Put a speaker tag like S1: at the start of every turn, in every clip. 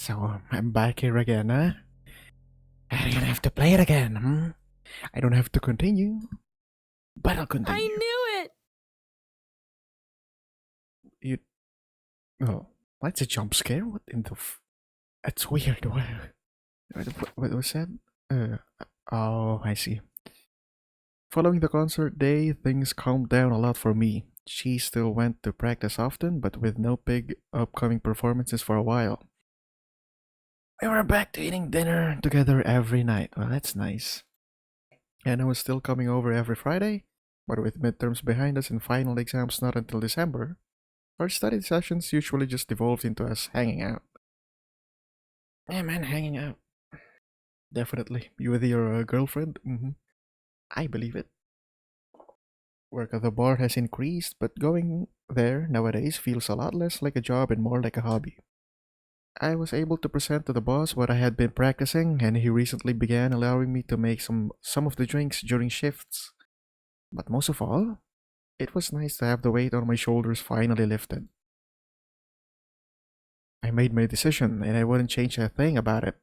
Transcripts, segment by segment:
S1: So I'm back here again, huh? I'm gonna have to play it again, I don't have to continue, but I'll continue.
S2: I knew it!
S1: You... Oh, that's a jump scare? What in the That's weird. What was that? Oh, I see. Following the concert day, things calmed down a lot for me. She still went to practice often, but with no big upcoming performances for a while. We were back to eating dinner together every night. Well, that's nice. And I was still coming over every Friday, but with midterms behind us and final exams not until December, our study sessions usually just devolved into us hanging out. Yeah, man, hanging out. Definitely. You with your girlfriend? I believe it. Work at the bar has increased, but going there nowadays feels a lot less like a job and more like a hobby. I was able to present to the boss what I had been practicing, and he recently began allowing me to make some of the drinks during shifts. But most of all, it was nice to have the weight on my shoulders finally lifted. I made my decision, and I wouldn't change a thing about it.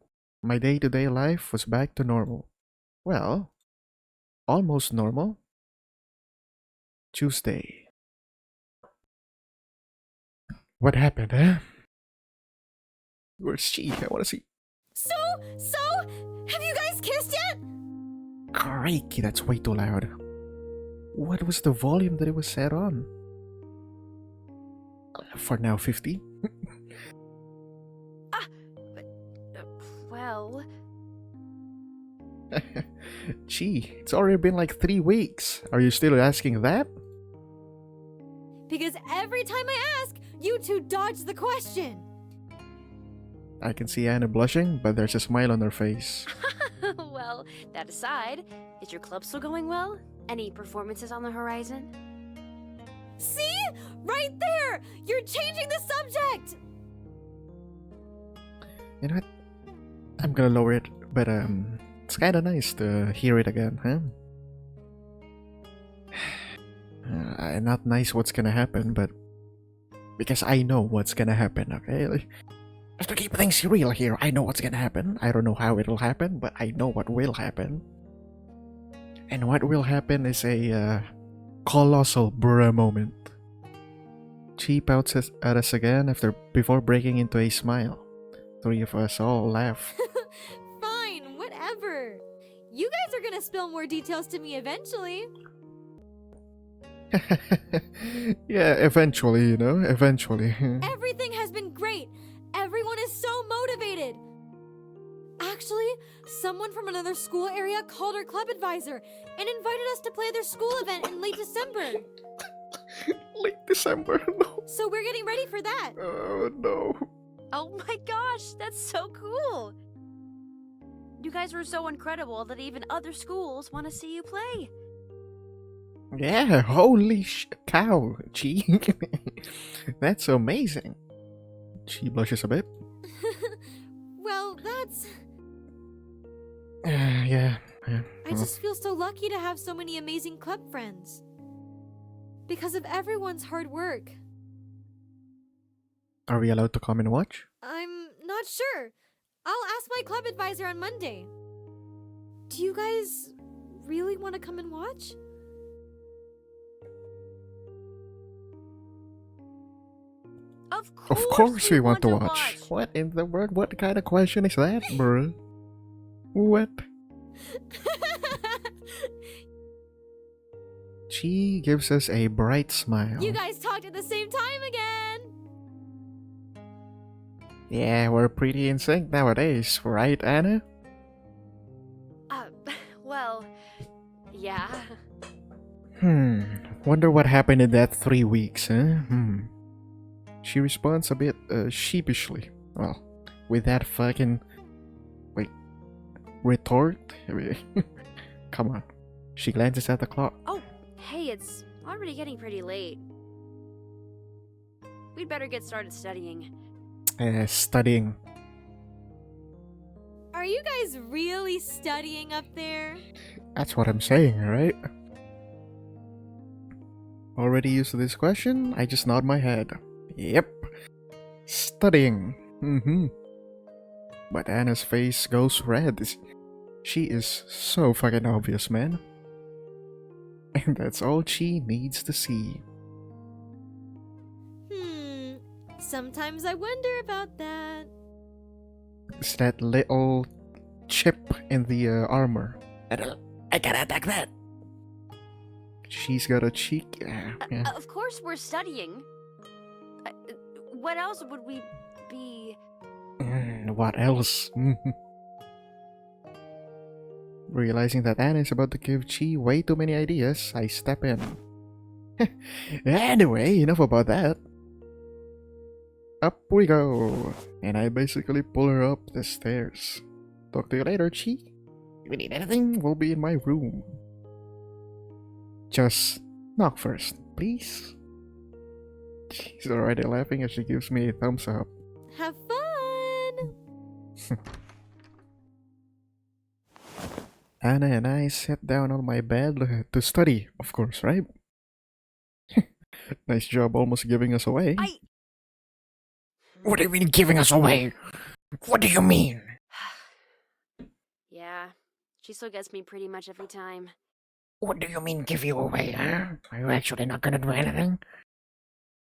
S1: My day-to-day life was back to normal. Well, almost normal. Tuesday. What happened, huh? Where's she? I wanna see.
S2: So, have you guys kissed yet?
S1: Crikey, that's way too loud. What was the volume that it was set on? For now, 50?
S2: Well...
S1: Gee, it's already been like 3 weeks. Are you still asking that?
S2: Because every time I ask, you two dodge the question.
S1: I can see Anna blushing, but there's a smile on her face.
S3: Well, that aside, is your club still going well? Any performances on the horizon?
S2: See? Right there! You're changing the subject!
S1: You know what? I'm gonna lower it, but it's kinda nice to hear it again, huh? Not nice what's gonna happen, but because I know what's gonna happen, okay? Like, just to keep things real here, I know what's gonna happen. I don't know how it'll happen, but I know what will happen. And what will happen is a colossal bruh moment. She pouts at us again before breaking into a smile. 3 of us all laugh.
S2: Fine, whatever. You guys are gonna spill more details to me eventually.
S1: Yeah, eventually, you know, eventually.
S2: Everything has been great. Everyone is so motivated. Actually, someone from another school area called our club advisor and invited us to play their school event in late December.
S1: Late December, no.
S2: So we're getting ready for that.
S1: Oh, no.
S3: Oh my gosh, that's so cool! You guys were so incredible that even other schools want to see you play.
S1: Yeah, holy cow, gee. That's amazing. She blushes a bit.
S2: Well, that's...
S1: Yeah.
S2: I just feel so lucky to have so many amazing club friends. Because of everyone's hard work.
S1: Are we allowed to come and watch?
S2: I'm not sure. I'll ask my club advisor on Monday. Do you guys really want to come and watch?
S3: Of
S1: course we want to watch. What in the world? What kind of question is that, bro? What? She gives us a bright smile.
S2: You guys talked at the same time again!
S1: Yeah, we're pretty in sync nowadays, right, Anna?
S3: Well, yeah.
S1: Wonder what happened in that 3 weeks, huh? She responds a bit sheepishly. Well, with that fucking... Wait. Retort? Come on. She glances at the clock.
S3: Oh, hey, it's already getting pretty late. We'd better get started studying.
S1: Studying.
S2: Are you guys really studying up there?
S1: That's what I'm saying, right? Already used to this question? I just nod my head. Yep. Studying. But Anna's face goes red. She is so fucking obvious, man. And that's all she needs to see.
S2: Sometimes I wonder about that.
S1: It's that little chip in the armor. I gotta attack that. She's got a cheek. Yeah.
S3: Of course we're studying. What else would we be?
S1: What else? Realizing that Anna is about to give Chi way too many ideas, I step in. Anyway, enough about that. Up we go, and I basically pull her up the stairs. Talk to you later, Chi. If you need anything, we'll be in my room. Just knock first, please. She's already laughing as she gives me a thumbs up.
S2: Have fun!
S1: Anna and I sat down on my bed to study, of course, right? Nice job almost giving us away. What do you mean giving us away? What do you mean?
S3: Yeah, she still gets me pretty much every time.
S1: What do you mean give you away, huh? Are you actually not gonna do anything?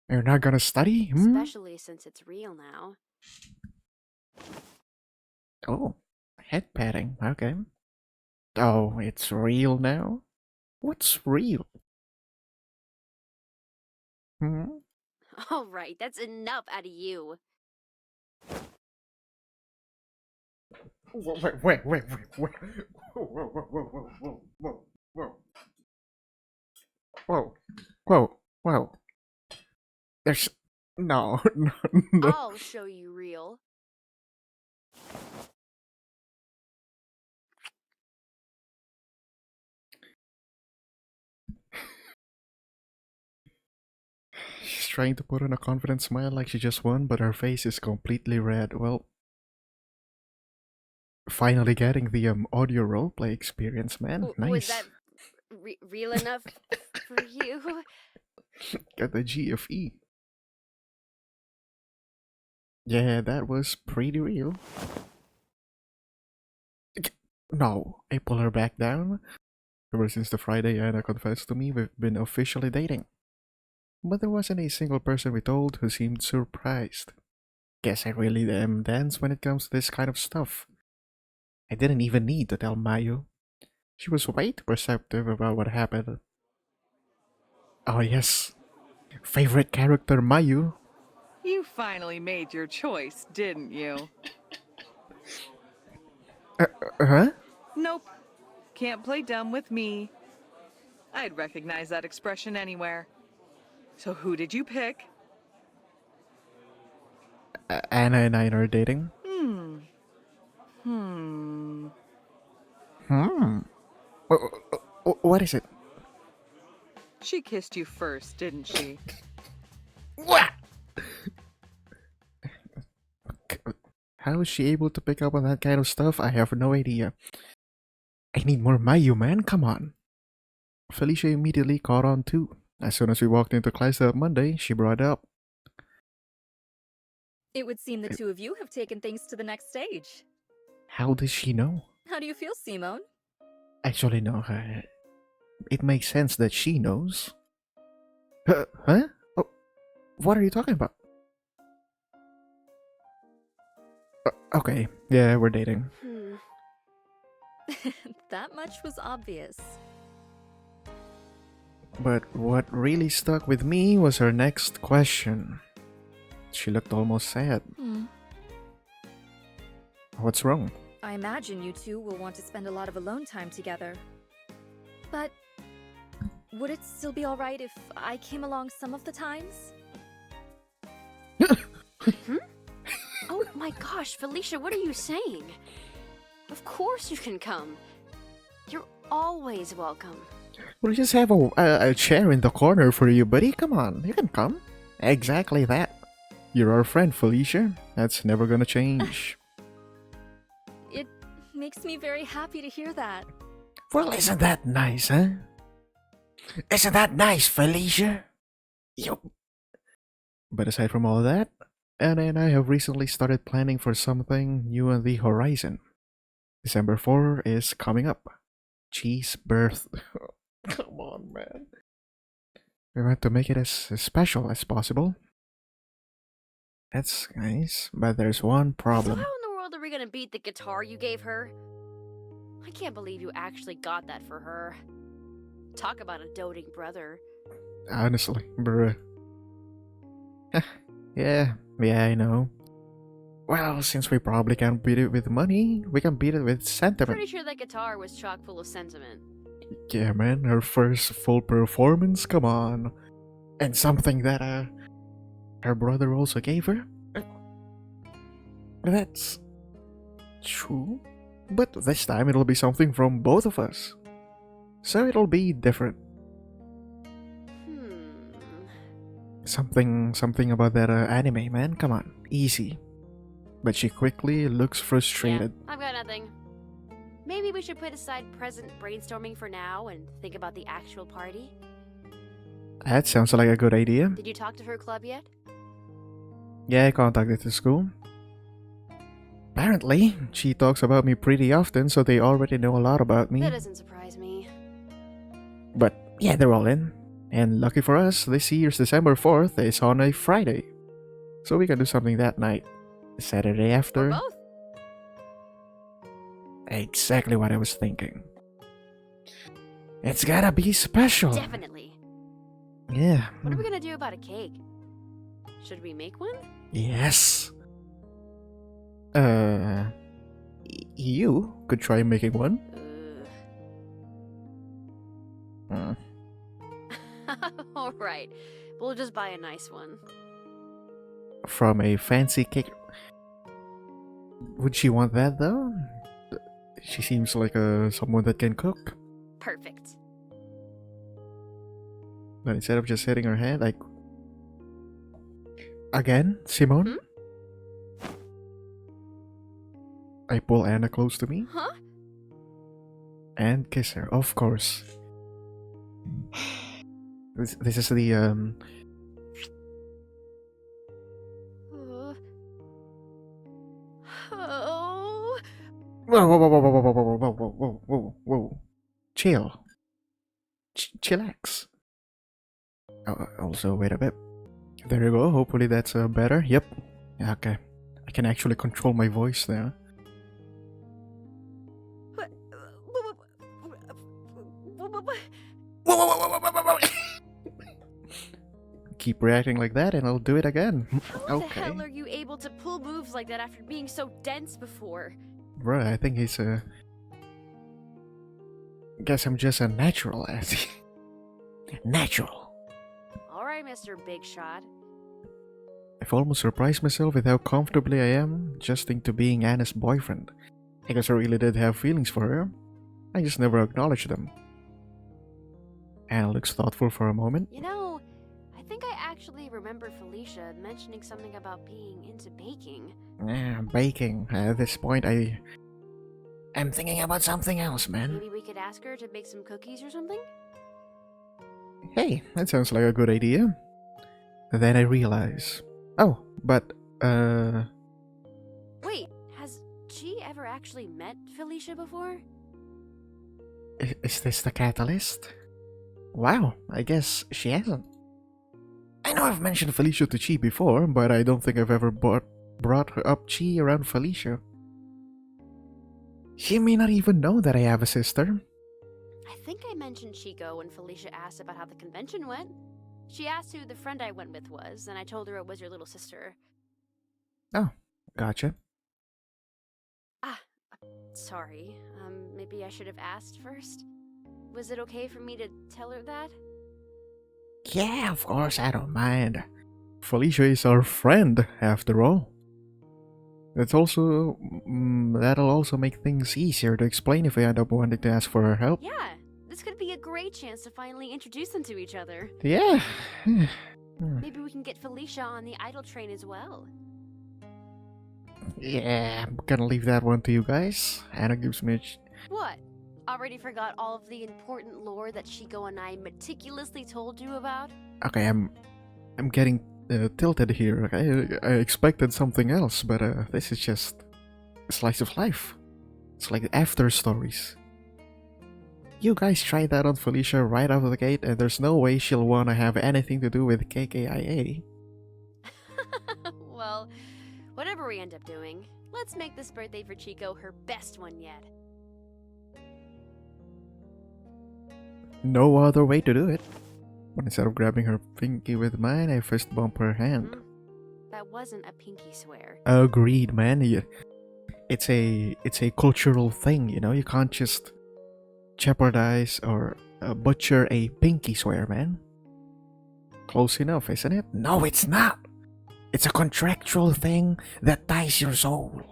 S1: You're not gonna study?
S3: Especially since it's real now.
S1: Oh, head patting, okay. Oh, it's real now? What's real?
S3: All right, that's enough out of you.
S1: Wait. Whoa. There's... No.
S3: I'll show you real.
S1: She's trying to put on a confident smile like she just won, but her face is completely red. Well, finally getting the audio roleplay experience, man. Nice.
S3: Was that real enough for you?
S1: Got the GFE. Yeah, that was pretty real. No, I pull her back down. Ever since the Friday Anna confessed to me, we've been officially dating. But there wasn't a single person we told who seemed surprised. Guess I really am dense when it comes to this kind of stuff. I didn't even need to tell Mayu. She was way too perceptive about what happened. Oh yes, favorite character Mayu.
S4: You finally made your choice, didn't you?
S1: Huh?
S4: Nope. Can't play dumb with me. I'd recognize that expression anywhere. So who did you pick?
S1: Anna and I are dating. What is it?
S4: She kissed you first, didn't she?
S1: What? How is she able to pick up on that kind of stuff? I have no idea. I need more Mayu, man. Come on. Felicia immediately caught on too. As soon as we walked into class that Monday, she brought up.
S5: It would seem the two of you have taken things to the next stage.
S1: How does she know?
S5: How do you feel, Simone?
S1: Actually, no. It makes sense that she knows. Huh? Oh, what are you talking about? Okay, yeah, we're dating.
S5: That much was obvious.
S1: But what really stuck with me was her next question. She looked almost sad. What's wrong?
S5: I imagine you two will want to spend a lot of alone time together. But would it still be alright if I came along some of the times?
S3: Oh my gosh, Felicia, what are you saying? Of course you can come. You're always welcome.
S1: We'll just have a chair in the corner for you, buddy. Come on, you can come. Exactly that. You're our friend, Felicia. That's never gonna change.
S5: It makes me very happy to hear that.
S1: Well, isn't that nice, huh? Isn't that nice, Felicia? Yup. But aside from all that, And then I have recently started planning for something new on the horizon. December 4 is coming up. Chi's birth. Come on, man. We want to make it as special as possible. That's nice, but there's one
S3: So
S1: problem.
S3: how in the world are we gonna beat the guitar you gave her? I can't believe you actually got that for her. Talk about a doting brother.
S1: Honestly, bruh. yeah, I know. Well, since we probably can't beat it with money, we can beat it with sentiment.
S3: Pretty sure that guitar was chock full of sentiment.
S1: Yeah, man, her first full performance, come on. And something that, her brother also gave her? That's true. But this time it'll be something from both of us. So it'll be different. Something about that anime, man. Come on, easy. But she quickly looks frustrated.
S3: Yeah, I've got nothing. Maybe we should put aside present brainstorming for now and think about the actual party.
S1: That sounds like a good idea.
S3: Did you talk to her club yet?
S1: Yeah, I contacted the school. Apparently, she talks about me pretty often, so they already know a lot about me.
S3: That doesn't surprise me.
S1: But yeah, they're all in. And lucky for us, this year's December 4th is on a Friday. So we can do something that night. The Saturday after.
S3: Or both.
S1: Exactly what I was thinking. It's gotta be special.
S3: Definitely.
S1: Yeah.
S3: What are we gonna do about a cake? Should we make one?
S1: Yes. You could try making one.
S3: Alright. We'll just buy a nice one.
S1: From a fancy cake. Would she want that though? She seems like someone that can cook.
S3: Perfect.
S1: But instead of just hitting her head, like... Again, Simone?
S3: Hmm?
S1: I pull Anna close to me.
S3: Huh?
S1: And kiss her, of course. This is the,
S3: Oh.
S1: Whoa, whoa, whoa, whoa, whoa, whoa, whoa, whoa, whoa, whoa, whoa, whoa. Chill. Chillax. Also, wait a bit. There you go, hopefully that's better. Yep. Okay. I can actually control my voice there. Whoa, whoa, whoa, whoa, whoa, whoa, whoa. Keep reacting like that and I'll do it again.
S3: How the hell are you able to pull moves like that after being so dense before?
S1: Bro, I think he's guess I'm just a natural ass. Natural.
S3: Alright, Mr. Big Shot.
S1: I've almost surprised myself with how comfortably I am adjusting to being Anna's boyfriend. I guess I really did have feelings for her. I just never acknowledged them. Anna looks thoughtful for a moment.
S3: You know, I think I actually remember Felicia mentioning something about being into baking.
S1: Baking. At this point, I'm thinking about something else, man.
S3: Maybe we could ask her to bake some cookies or something?
S1: Hey, that sounds like a good idea. Then I realize. Oh, but,
S3: Wait, has she ever actually met Felicia before?
S1: Is this the catalyst? Wow, I guess she hasn't. I know I've mentioned Felicia to Chi before, but I don't think I've ever brought her up Chi around Felicia. She may not even know that I have a sister.
S3: I think I mentioned Chico when Felicia asked about how the convention went. She asked who the friend I went with was, and I told her it was your little sister.
S1: Oh, gotcha.
S3: Sorry. Maybe I should have asked first? Was it okay for me to tell her that?
S1: Yeah, of course, I don't mind. Felicia is our friend, after all. That'll also make things easier to explain if we end up wanting to ask for her help.
S3: Yeah, this could be a great chance to finally introduce them to each other.
S1: Yeah.
S3: Maybe we can get Felicia on the idol train as well.
S1: Yeah, I'm gonna leave that one to you guys. Anna gives me
S3: What? Already forgot all of the important lore that Chico and I meticulously told you about?
S1: Okay, I'm getting tilted here. I expected something else, but this is just a slice of life. It's like after stories. You guys tried that on Felicia right out of the gate, and there's no way she'll wanna have anything to do with KKIA.
S3: Well, whatever we end up doing, let's make this birthday for Chico her best one yet.
S1: No other way to do it. But instead of grabbing her pinky with mine, I fist bump her hand.
S3: That wasn't a pinky swear.
S1: Agreed, man. It's a cultural thing, you know. You can't just jeopardize or butcher a pinky swear, man. Close enough, isn't it? No, it's not. It's a contractual thing that ties your soul.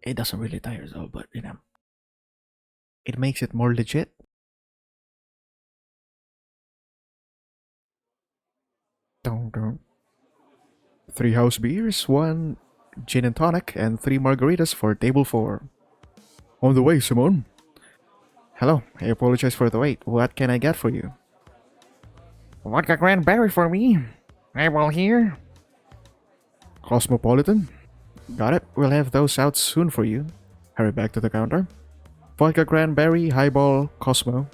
S1: It doesn't really tie your soul, but you know, it makes it more legit. Dun. 3 house beers, 1 gin and tonic, and 3 margaritas for table 4. On the way, Simone. Hello, I apologize for the wait. What can I get for you? Vodka cranberry for me. Highball here. Cosmopolitan. Got it. We'll have those out soon for you. Hurry back to the counter. Vodka cranberry, highball, Cosmo.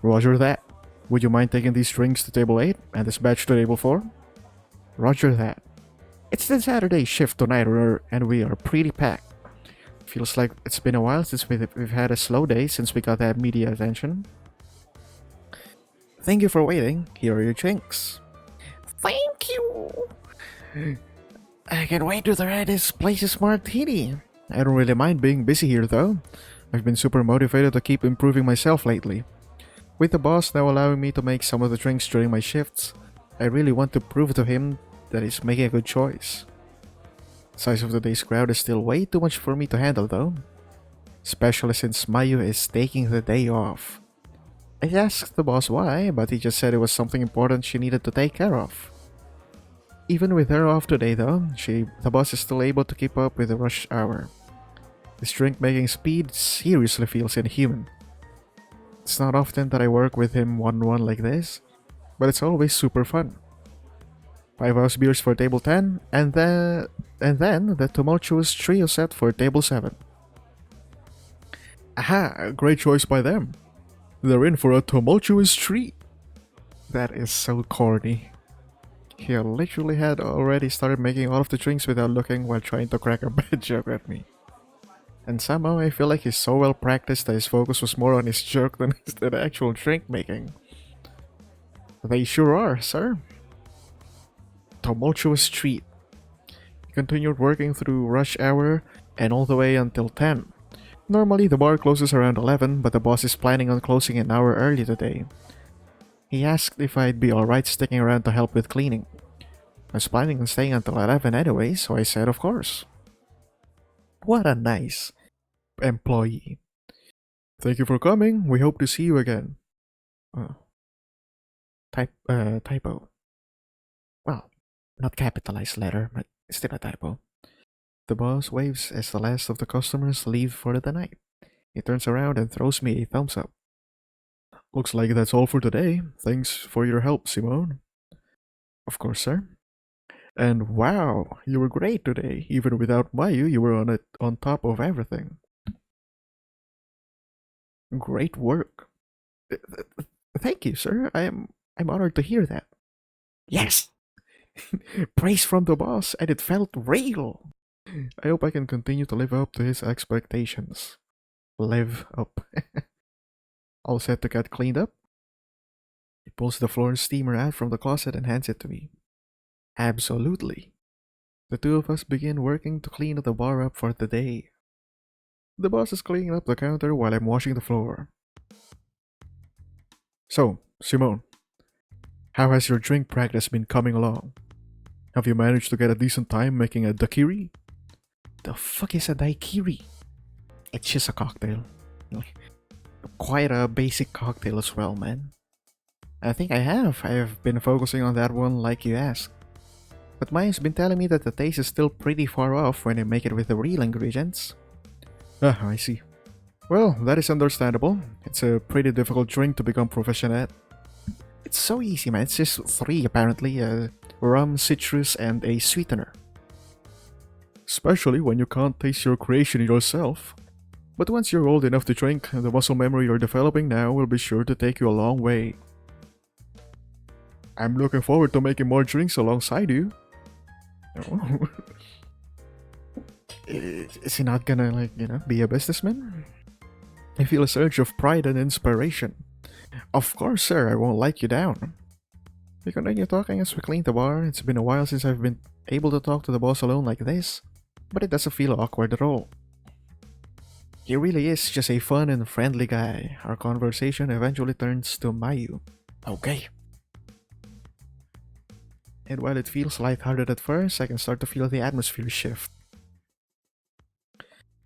S1: Roger that. Would you mind taking these drinks to table 8 and this batch to table 4? Roger that. It's the Saturday shift tonight and we are pretty packed. Feels like it's been a while since we've had a slow day since we got that media attention. Thank you for waiting. Here are your drinks. Thank you. I can't wait to try this place's martini. I don't really mind being busy here though. I've been super motivated to keep improving myself lately. With the boss now allowing me to make some of the drinks during my shifts, I really want to prove to him that he's making a good choice. Size of today's crowd is still way too much for me to handle though, especially since Mayu is taking the day off. I asked the boss why, but he just said it was something important she needed to take care of. Even with her off today though, the boss is still able to keep up with the rush hour. This drink making speed seriously feels inhuman. It's not often that I work with him one-on-one like this, but it's always super fun. 5 house beers for table 10, and then the tumultuous trio set for table 7. Aha, great choice by them. They're in for a tumultuous treat. That is so corny. He literally had already started making all of the drinks without looking while trying to crack a bad joke at me. And somehow I feel like he's so well practiced that his focus was more on his joke than the actual drink making. They sure are, sir. Tumultuous treat. He continued working through rush hour and all the way until 10. Normally the bar closes around 11, but the boss is planning on closing an hour early today. He asked if I'd be alright sticking around to help with cleaning. I was planning on staying until 11 anyway, so I said of course. What a nice employee. Thank you for coming. We hope to see you again. Typo. Well, not capitalized letter, but still a typo. The boss waves as the last of the customers leave for the night. He turns around and throws me a thumbs up. Looks like that's all for today. Thanks for your help, Simone. Of course, sir. And wow, you were great today. Even without Mayu, you were on top of everything. Great work. Thank you, sir. I'm honored to hear that. Yes! Praise from the boss, and it felt real. I hope I can continue to live up to his expectations. Live up. All set to get cleaned up? He pulls the floor steamer out from the closet and hands it to me. Absolutely. The two of us begin working to clean the bar up for the day. The boss is cleaning up the counter while I'm washing the floor. So, Simone, how has your drink practice been coming along? Have you managed to get a decent time making a daiquiri? The fuck is a daiquiri? It's just a cocktail. Quite a basic cocktail as well, man. I think I have. I have been focusing on that one like you asked. But Maya's been telling me that the taste is still pretty far off when you make it with the real ingredients. Ah, I see. Well, that is understandable. It's a pretty difficult drink to become proficient at. It's so easy, man. It's just 3 apparently. Rum, citrus, and a sweetener. Especially when you can't taste your creation yourself. But once you're old enough to drink, the muscle memory you're developing now will be sure to take you a long way. I'm looking forward to making more drinks alongside you. Oh. Is he not gonna, like, be a businessman? I feel a surge of pride and inspiration. Of course, sir, I won't let you down. We continue talking as we clean the bar. It's been a while since I've been able to talk to the boss alone like this, but it doesn't feel awkward at all. He really is just a fun and friendly guy. Our conversation eventually turns to Mayu. Okay. And while it feels lighthearted at first, I can start to feel the atmosphere shift.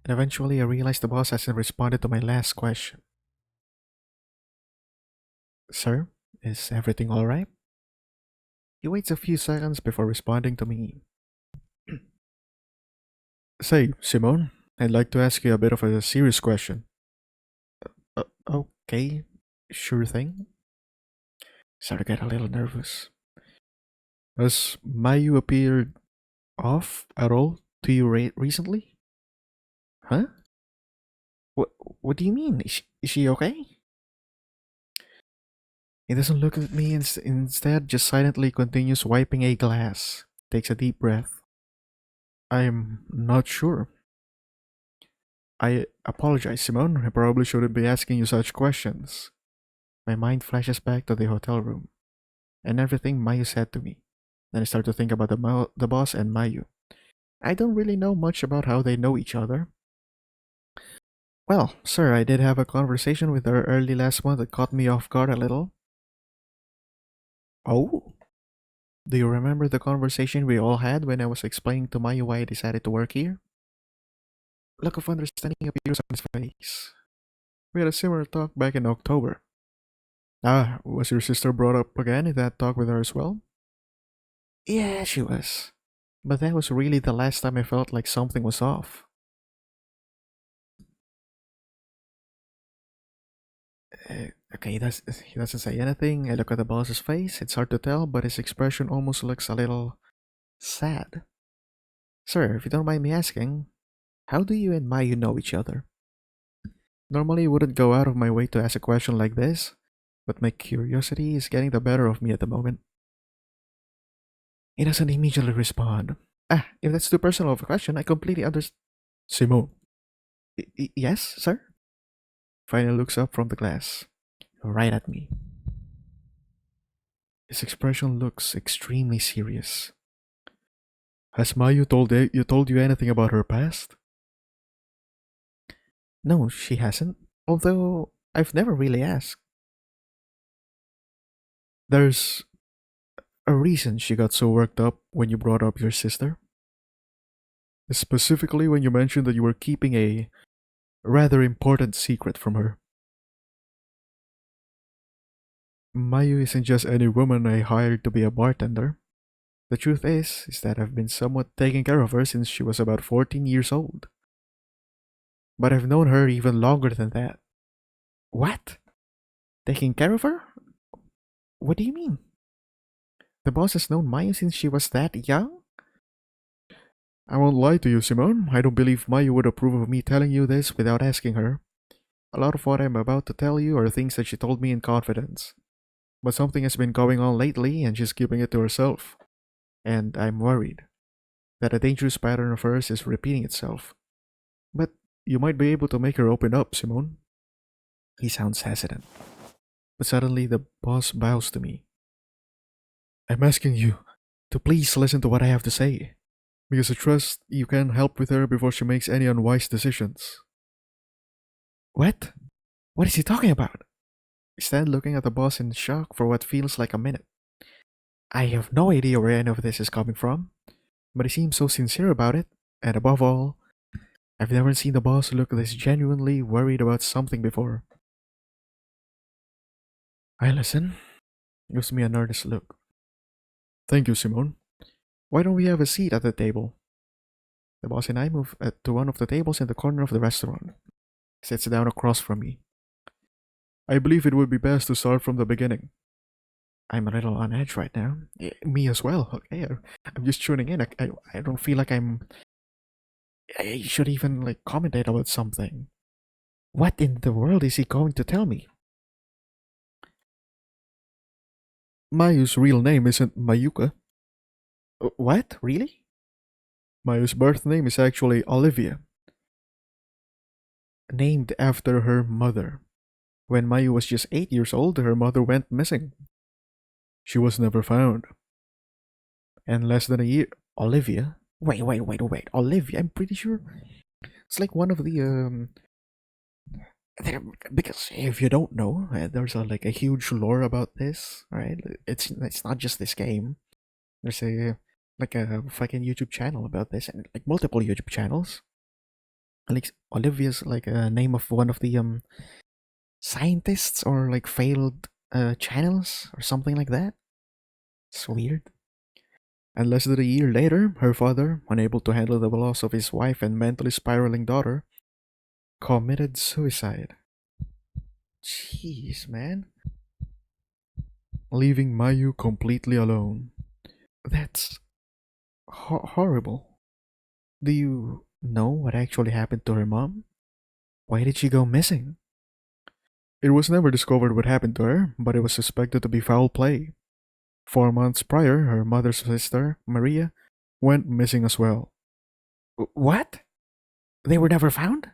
S1: And eventually I realize the boss hasn't responded to my last question. Sir, is everything alright? He waits a few seconds before responding to me. Say, Simone, I'd like to ask you a bit of a serious question. Okay, sure thing. Start to get a little nervous. Has Mayu appeared off at all to you recently? Huh? What do you mean? Is she okay? He doesn't look at me, instead just silently continues wiping a glass. Takes a deep breath. I'm not sure. I apologize, Simone. I probably shouldn't be asking you such questions. My mind flashes back to the hotel room and everything Mayu said to me. Then I start to think about the boss and Mayu. I don't really know much about how they know each other. Well, sir, I did have a conversation with her early last month that caught me off guard a little. Oh? Do you remember the conversation we all had when I was explaining to Mayu why I decided to work here? Look of understanding appears on his face. We had a similar talk back in October. Ah, was your sister brought up again in that talk with her as well? Yeah, she was. But that was really the last time I felt like something was off. Okay, he doesn't say anything. I look at the boss's face. It's hard to tell, but his expression almost looks a little sad. Sir, if you don't mind me asking, how do you and Mayu know each other? Normally, I wouldn't go out of my way to ask a question like this, but my curiosity is getting the better of me at the moment. He doesn't immediately respond. If that's too personal of a question, I completely understand. Simone. Yes, sir? Finally looks up from the glass, right at me. His expression looks extremely serious. Has Mayu told you anything about her past? No, she hasn't, although I've never really asked. There's a reason she got so worked up when you brought up your sister. Specifically when you mentioned that you were keeping a rather important secret from her. Mayu isn't just any woman I hired to be a bartender. The truth is that I've been somewhat taking care of her since she was about 14 years old. But I've known her even longer than that. What? Taking care of her? What do you mean? The boss has known Mayu since she was that young? I won't lie to you, Simone. I don't believe Mayu would approve of me telling you this without asking her. A lot of what I'm about to tell you are things that she told me in confidence. But something has been going on lately and she's keeping it to herself. And I'm worried that a dangerous pattern of hers is repeating itself. But you might be able to make her open up, Simone. He sounds hesitant. But suddenly the boss bows to me. I'm asking you to please listen to what I have to say, because I trust you can help with her before she makes any unwise decisions. What? What is he talking about? I stand looking at the boss in shock for what feels like a minute. I have no idea where any of this is coming from, but he seems so sincere about it, and above all, I've never seen the boss look this genuinely worried about something before. I listen. Gives me an earnest look. Thank you, Simone. Why don't we have a seat at the table? The boss and I move to one of the tables in the corner of the restaurant. He sits down across from me. I believe it would be best to start from the beginning. I'm a little on edge right now. Me as well. Okay, I'm just tuning in. I don't feel like I should even like commentate about something. What in the world is he going to tell me? Mayu's real name isn't Mayuka. What? Really? Mayu's birth name is actually Olivia, named after her mother. When Mayu was just 8 years old, her mother went missing. She was never found. And less than a year, Olivia. Wait. Olivia, I'm pretty sure it's like one of the because if you don't know, there's like a huge lore about this, right? It's not just this game. There's a fucking YouTube channel about this, and like multiple YouTube channels. Like Olivia's like a name of one of the scientists or like failed channels or something like that. It's weird. And less than a year later, her father, unable to handle the loss of his wife and mentally spiraling daughter, committed suicide. Jeez, man. Leaving Mayu completely alone. That's horrible. Do you know what actually happened to her mom? Why did she go missing? It was never discovered what happened to her, but it was suspected to be foul play. 4 months prior, her mother's sister, Maria, went missing as well. What? They were never found?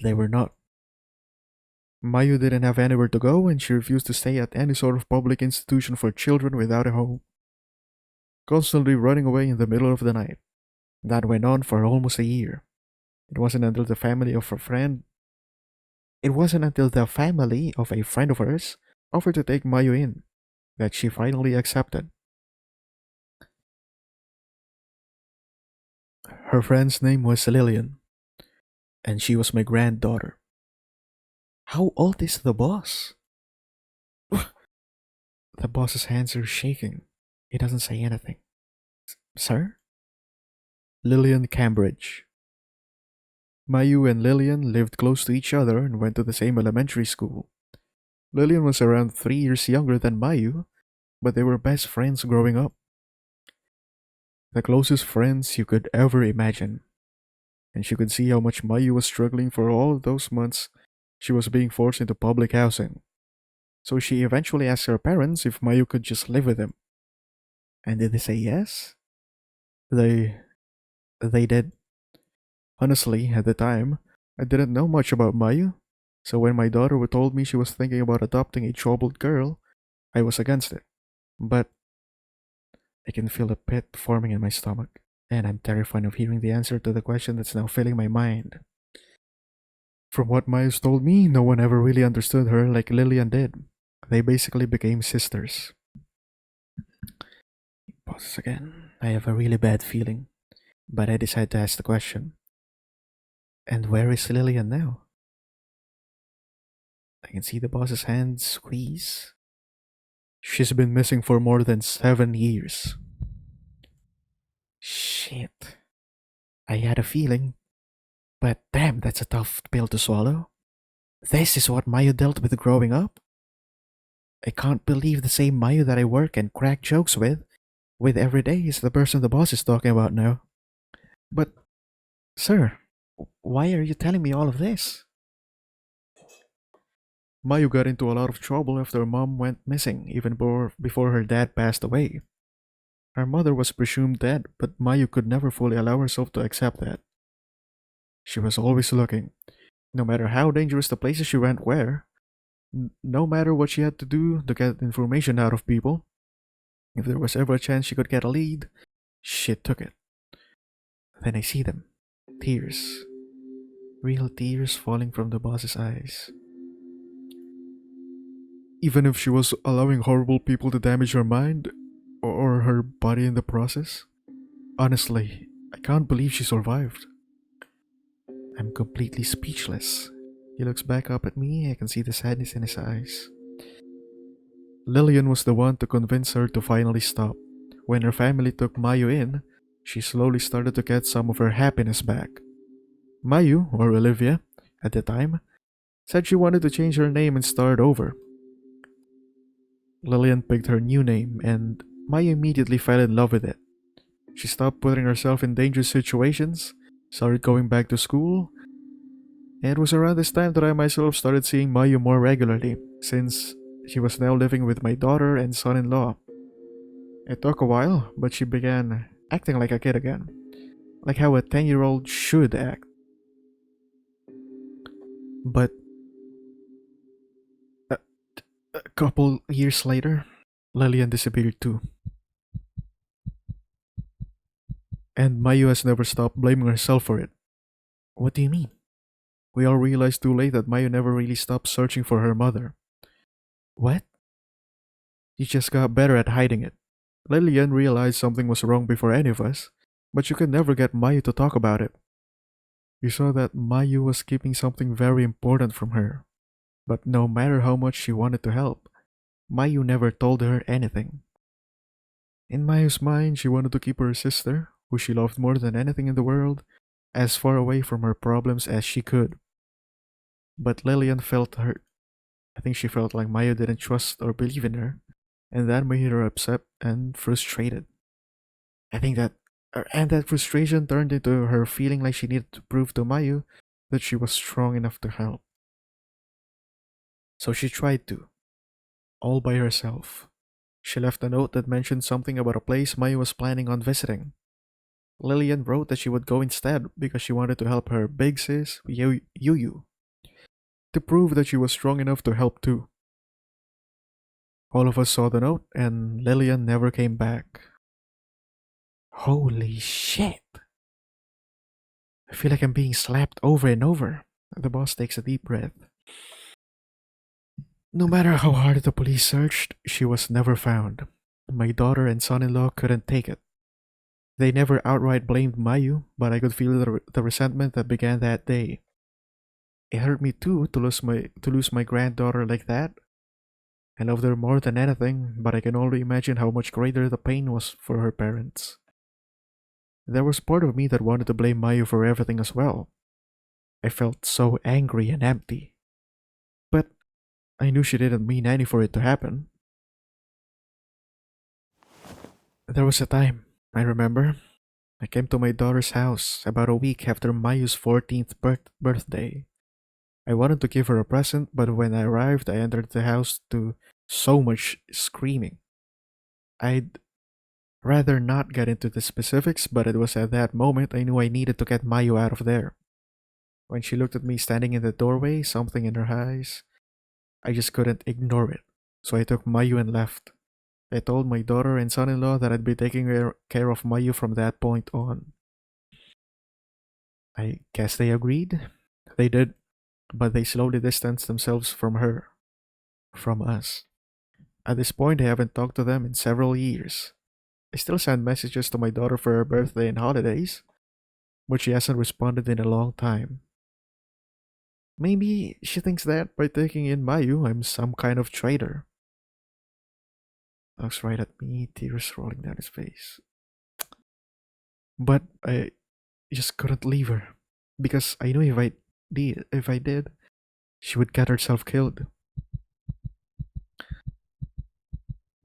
S1: They were not. Mayu didn't have anywhere to go, and she refused to stay at any sort of public institution for children without a home, constantly running away in the middle of the night. That went on for almost a year. It wasn't until the family of a friend of hers offered to take Mayu in that she finally accepted. Her friend's name was Lillian, and she was my granddaughter. How old is the boss? The boss's hands are shaking. He doesn't say anything. Sir? Lillian Cambridge. Mayu and Lillian lived close to each other and went to the same elementary school. Lillian was around 3 years younger than Mayu, but they were best friends growing up. The closest friends you could ever imagine. And she could see how much Mayu was struggling for all of those months she was being forced into public housing. So she eventually asked her parents if Mayu could just live with them. And did they say yes? They did. Honestly, at the time, I didn't know much about Mayu, so when my daughter told me she was thinking about adopting a troubled girl, I was against it. But I can feel a pit forming in my stomach, and I'm terrified of hearing the answer to the question that's now filling my mind. From what Mayu's told me, no one ever really understood her like Lillian did. They basically became sisters. Pauses again. I have a really bad feeling, but I decide to ask the question. And where is Lillian now? I can see the boss's hand squeeze. She's been missing for more than 7 years. Shit. I had a feeling. But damn, that's a tough pill to swallow. This is what Mayu dealt with growing up? I can't believe the same Mayu that I work and crack jokes with every day is the person the boss is talking about now. But, sir, why are you telling me all of this? Mayu got into a lot of trouble after her mom went missing, even before her dad passed away. Her mother was presumed dead, but Mayu could never fully allow herself to accept that. She was always looking, no matter how dangerous the places she went were, no matter what she had to do to get information out of people. If there was ever a chance she could get a lead, she took it. Then I see them. Tears. Real tears falling from the boss's eyes. Even if she was allowing horrible people to damage her mind or her body in the process, honestly, I can't believe she survived. I'm completely speechless. He looks back up at me. I can see the sadness in his eyes. Lillian was the one to convince her to finally stop. When her family took Mayu in, she slowly started to get some of her happiness back. Mayu, or Olivia, at the time, said she wanted to change her name and start over. Lillian picked her new name, and Mayu immediately fell in love with it. She stopped putting herself in dangerous situations, started going back to school, and it was around this time that I myself started seeing Mayu more regularly, since she was now living with my daughter and son-in-law. It took a while, but she began acting like a kid again, like how a 10-year-old should act. But a, a couple years later, Lillian disappeared too, and Mayu has never stopped blaming herself for it. What do you mean? We all realized too late that Mayu never really stopped searching for her mother. What? She just got better at hiding it. Lillian realized something was wrong before any of us, but you could never get Mayu to talk about it. You saw that Mayu was keeping something very important from her, but no matter how much she wanted to help, Mayu never told her anything. In Mayu's mind, she wanted to keep her sister, who she loved more than anything in the world, as far away from her problems as she could. But Lillian felt hurt. I think she felt like Mayu didn't trust or believe in her, and that made her upset and frustrated. I think that, and that frustration turned into her feeling like she needed to prove to Mayu that she was strong enough to help. So she tried to, all by herself. She left a note that mentioned something about a place Mayu was planning on visiting. Lillian wrote that she would go instead because she wanted to help her big sis, Yu, to prove that she was strong enough to help too. All of us saw the note, and Lillian never came back. Holy shit! I feel like I'm being slapped over and over. The boss takes a deep breath. No matter how hard the police searched, she was never found. My daughter and son-in-law couldn't take it. They never outright blamed Mayu, but I could feel the resentment that began that day. It hurt me too to lose my granddaughter like that. I loved her more than anything, but I can only imagine how much greater the pain was for her parents. There was part of me that wanted to blame Mayu for everything as well. I felt so angry and empty. But I knew she didn't mean any for it to happen. There was a time, I remember. I came to my daughter's house about a week after Mayu's 14th birthday. I wanted to give her a present, but when I arrived, I entered the house to so much screaming. I'd rather not get into the specifics, but it was at that moment I knew I needed to get Mayu out of there. When she looked at me standing in the doorway, something in her eyes, I just couldn't ignore it. So I took Mayu and left. I told my daughter and son-in-law that I'd be taking care of Mayu from that point on. I guess they agreed. They did, but they slowly distanced themselves from her, from us. At this point, I haven't talked to them in several years. I still send messages to my daughter for her birthday and holidays, but she hasn't responded in a long time. Maybe she thinks that by taking in Mayu, I'm some kind of traitor. Looks right at me, tears rolling down his face. But I just couldn't leave her, because I knew if I did, she would get herself killed.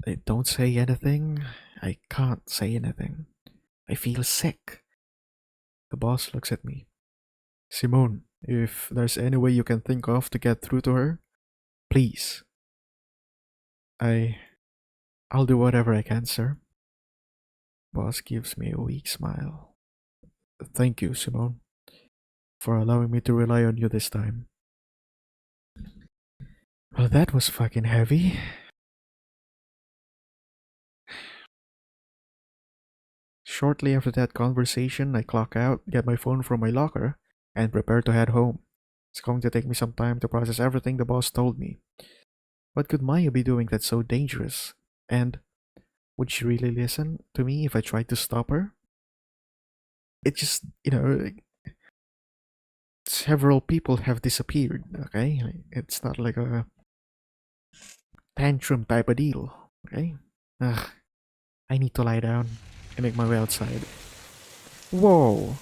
S1: I don't say anything. I can't say anything. I feel sick. The boss looks at me. Simone, if there's any way you can think of to get through to her, please. I'll do whatever I can, sir. Boss gives me a weak smile. Thank you, Simone, for allowing me to rely on you this time. Well, that was fucking heavy. Shortly after that conversation, I clock out, get my phone from my locker, and prepare to head home. It's going to take me some time to process everything the boss told me. What could Maya be doing that's so dangerous? And would she really listen to me if I tried to stop her? It just, several people have disappeared, okay? It's not like a tantrum type of deal, okay? Ugh, I need to lie down and make my way outside. Whoa!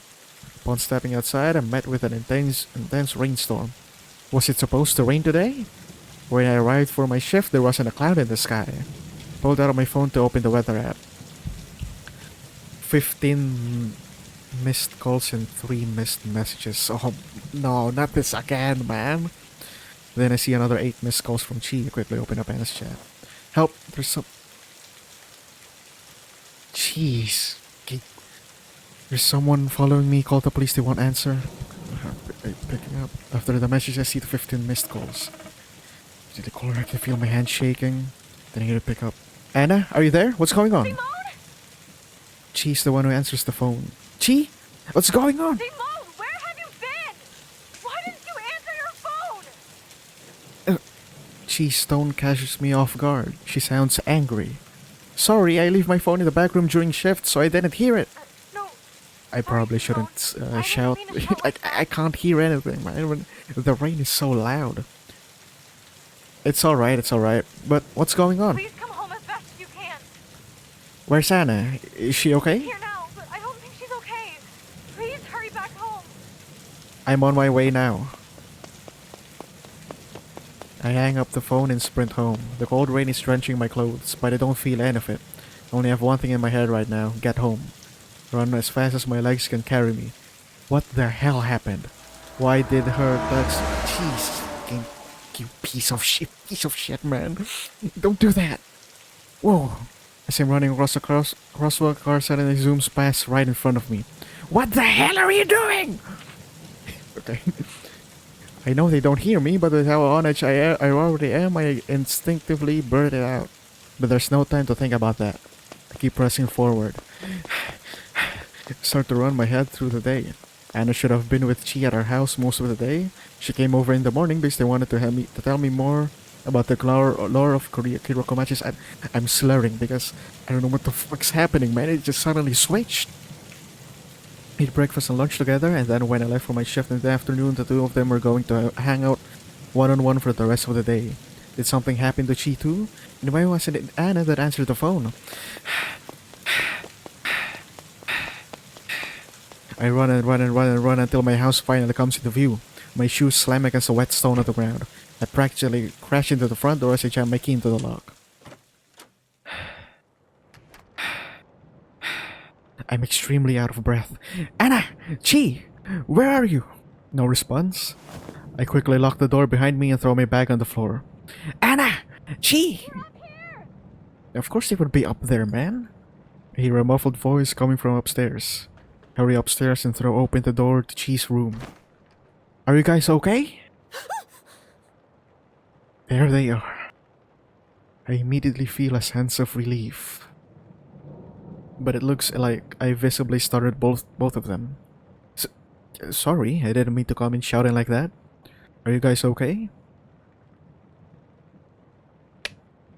S1: Upon stepping outside, I'm met with an intense rainstorm. Was it supposed to rain today? When I arrived for my shift, there wasn't a cloud in the sky. Pulled out my phone to open the weather app. 15 missed calls and 3 missed messages. Oh no, not this again, man. Then I see another 8 missed calls from Chi. I quickly open up Anna's chat. Help, there's some... Jeez. Okay. There's someone following me. Call the police, they won't answer. Picking up. After the message, I see the 15 missed calls. Did I call her? I can feel my hand shaking. Then I hear her pick up. Anna, are you there? What's going on?
S3: Simone?
S1: Chi's the one who answers the phone. Chi? What's going on?
S3: Simone, where have you been? Why didn't you answer your phone?
S1: Chi's tone catches me off guard. She sounds angry. Sorry, I leave my phone in the back room during shift, so I didn't hear it.
S3: No.
S1: I probably shouldn't shout. Like, I can't hear anything, man. When the rain is so loud. It's alright, it's alright. But what's going on?
S3: Please come home as fast as you can.
S1: Where's Anna? Is she okay?
S3: Here now, but I don't think she's okay. Please hurry back home.
S1: I'm on my way now. I hang up the phone and sprint home. The cold rain is drenching my clothes, but I don't feel any of it. I only have one thing in my head right now: get home. Run as fast as my legs can carry me. What the hell happened? Why did her text? Jeez, you piece of shit, man. Don't do that. Whoa. As I'm running across the crosswalk, car suddenly zooms past right in front of me. What the hell are you doing? Okay. I know they don't hear me, but with how honest I already am, I instinctively blurt it out. But there's no time to think about that. I keep pressing forward. Start to run my head through the day. Anna should have been with Chi at our house most of the day. She came over in the morning because they wanted to tell me more about the lore of Kimochii. I'm slurring because I don't know what the fuck's happening, man. It just suddenly switched. Eat breakfast and lunch together, and then when I left for my shift in the afternoon, the two of them were going to hang out one-on-one for the rest of the day. Did something happen to Chi too? And why wasn't it Anna that answered the phone? I run and run and run and run until my house finally comes into view. My shoes slam against a wet stone on the ground. I practically crash into the front door as I jam my key into the lock. I'm extremely out of breath. Anna! Chi! Where are you? No response. I quickly lock the door behind me and throw my bag on the floor. Anna! Chi! Of course they would be up there, man. I hear a muffled voice coming from upstairs. Hurry upstairs and throw open the door to Chi's room. Are you guys okay? There they are. I immediately feel a sense of relief. But it looks like I visibly startled both of them. Sorry, I didn't mean to come in shouting like that. Are you guys okay?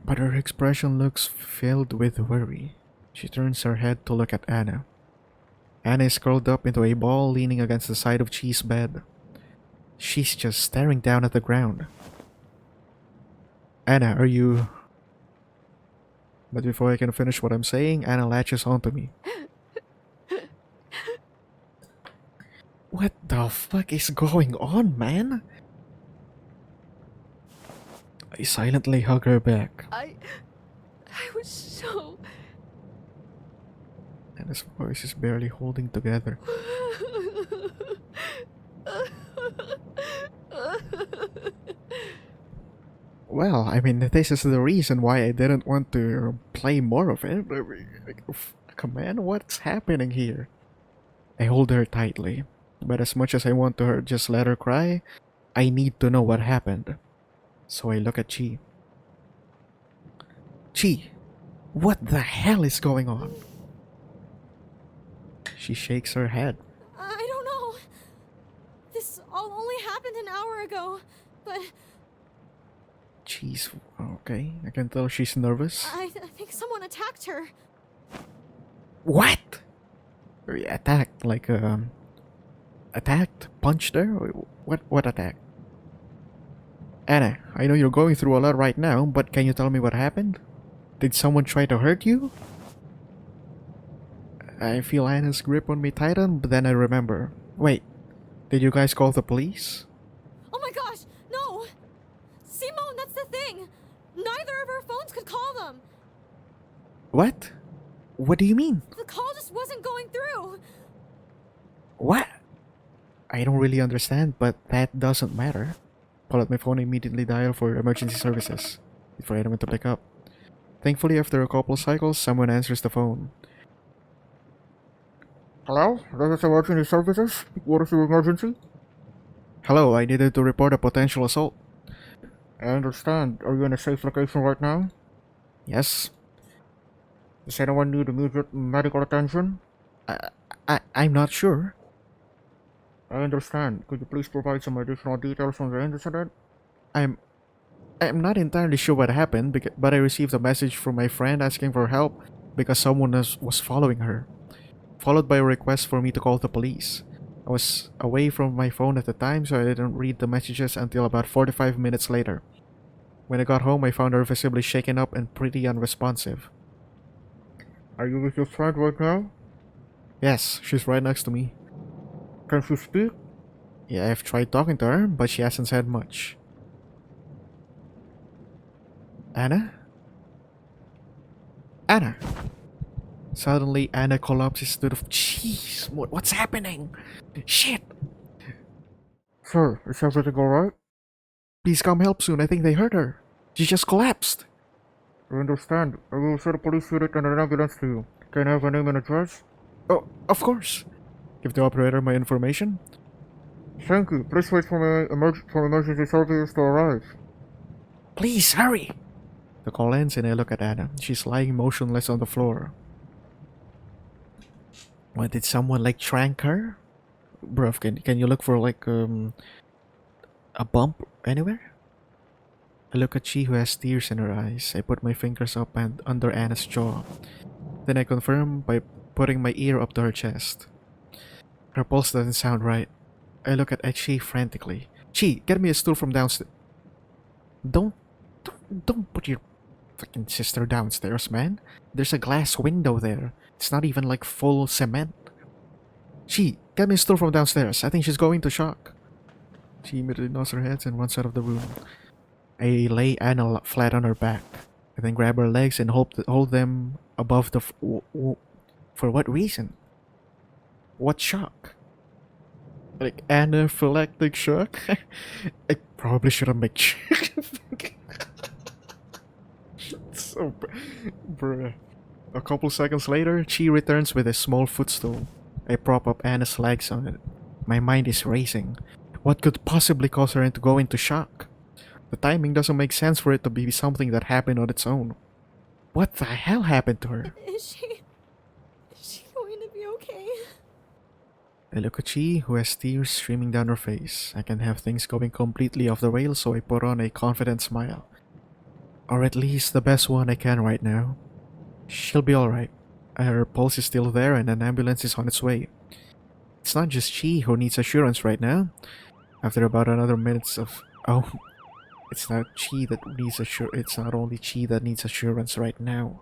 S1: But her expression looks filled with worry. She turns her head to look at Anna. Anna is curled up into a ball leaning against the side of Chi's bed. She's just staring down at the ground. Anna, are you... But before I can finish what I'm saying, Anna latches onto me. What the fuck is going on, man? I silently hug her back.
S3: I was so...
S1: Anna's voice is barely holding together. Well, I mean, this is the reason why I didn't want to play more of it. Come on, what's happening here? I hold her tightly, but as much as I want to just let her cry, I need to know what happened. So I look at Chi. Chi, what the hell is going on? She shakes her head.
S2: I don't know. This all only happened an hour ago, but
S1: She's okay. I can tell she's nervous.
S2: I think someone attacked her.
S1: What? Attacked? Like attacked? Punched her? What attack? Anna, I know you're going through a lot right now, but can you tell me what happened? Did someone try to hurt you? I feel Anna's grip on me tighten, but then I remember. Wait, did you guys call the police?
S2: Oh my gosh, no! Simone, that's the phones could call them.
S1: What? What do you mean?
S2: The call just wasn't going through.
S1: What? I don't really understand, but that doesn't matter. Pull out my phone and immediately dial for emergency services. Wait for anyone to pick up. Thankfully, after a couple cycles, someone answers the phone. Hello? This is emergency services. What is your emergency? Hello, I needed to report a potential assault. I understand. Are you in a safe location right now? Yes. Does anyone need immediate medical attention? I'm not sure. I understand. Could you please provide some additional details on the incident? I'm not entirely sure what happened, but I received a message from my friend asking for help because someone was following her, followed by a request for me to call the police. I was away from my phone at the time, so I didn't read the messages until about 45 minutes later. When I got home, I found her visibly shaken up and pretty unresponsive. Are you with your friend right now? Yes, she's right next to me. Can she speak? Yeah, I've tried talking to her, but she hasn't said much. Anna? Anna! Suddenly, Anna collapses to the... Jeez, what's happening? Shit! Sir, is everything alright? Please come help soon, I think they hurt her. She just collapsed. I understand. I will send a police unit and an ambulance to you. Can I have a name and address? Oh, of course. Give the operator my information. Thank you. Please wait for emergency services to arrive. Please, hurry! The call ends and I look at Anna. She's lying motionless on the floor. What, did someone like trank her? Bruv, can you look for like a bump anywhere? I look at Chi, who has tears in her eyes. I put my fingers up and under Anna's jaw. Then I confirm by putting my ear up to her chest. Her pulse doesn't sound right. I look at Chi frantically. Chi, get me a stool from downstairs. Don't put your fucking sister downstairs, man. There's a glass window there. It's not even like full cement. Chi, get me a stool from downstairs. I think she's going to shock. She immediately nods her head and runs out of the room. I lay Anna flat on her back. I then grab her legs and hold them above the... For what reason? What shock? Like anaphylactic shock? I probably shouldn't make so, bruh. A couple seconds later, Chi returns with a small footstool. I prop up Anna's legs on it. My mind is racing. What could possibly cause her to go into shock? The timing doesn't make sense for it to be something that happened on its own. What the hell happened to her?
S2: Is she going to be okay?
S1: I look at Chi, who has tears streaming down her face. I can have things going completely off the rails, so I put on a confident smile. Or at least the best one I can right now. She'll be alright. Her pulse is still there and an ambulance is on its way. It's not just Chi who needs assurance right now. After about another minute of... Oh... It's not Chi that needs It's not only Chi that needs assurance right now.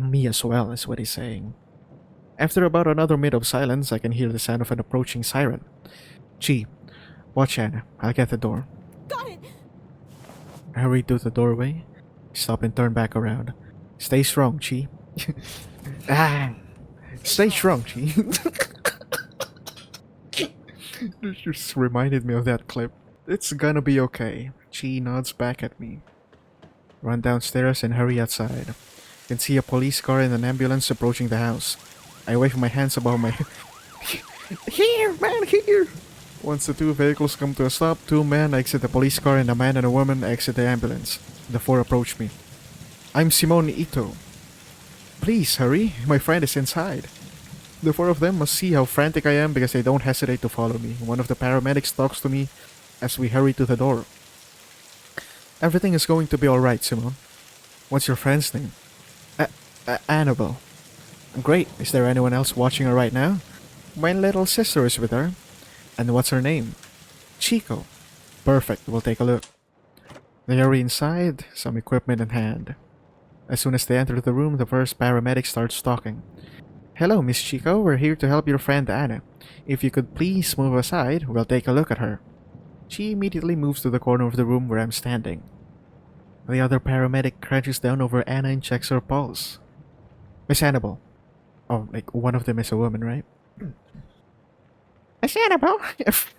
S1: Me as well, is what he's saying. After about another minute of silence, I can hear the sound of an approaching siren. Chi, watch Anna. I'll get the door.
S2: Got it!
S1: I hurry to the doorway. Stop and turn back around. Stay strong, Chi. Stay strong, Chi. This just reminded me of that clip. It's gonna be okay. Chi nods back at me. Run downstairs and hurry outside. I can see a police car and an ambulance approaching the house. I wave my hands above my head. Here, man, here! Once the two vehicles come to a stop, two men exit the police car and a man and a woman exit the ambulance. The four approach me. I'm Simone Ito. Please hurry, my friend is inside. The four of them must see how frantic I am because they don't hesitate to follow me. One of the paramedics talks to me as we hurry to the door. Everything is going to be alright, Simone. What's your friend's name? Annabelle. Great. Is there anyone else watching her right now? My little sister is with her. And what's her name? Chico. Perfect. We'll take a look. They hurry inside, some equipment in hand. As soon as they enter the room, the first paramedic starts talking. Hello, Miss Chico. We're here to help your friend Anna. If you could please move aside, we'll take a look at her. She immediately moves to the corner of the room where I'm standing. The other paramedic crouches down over Anna and checks her pulse. Miss Annabelle. Oh, like one of them is a woman, right? Miss Annabelle, if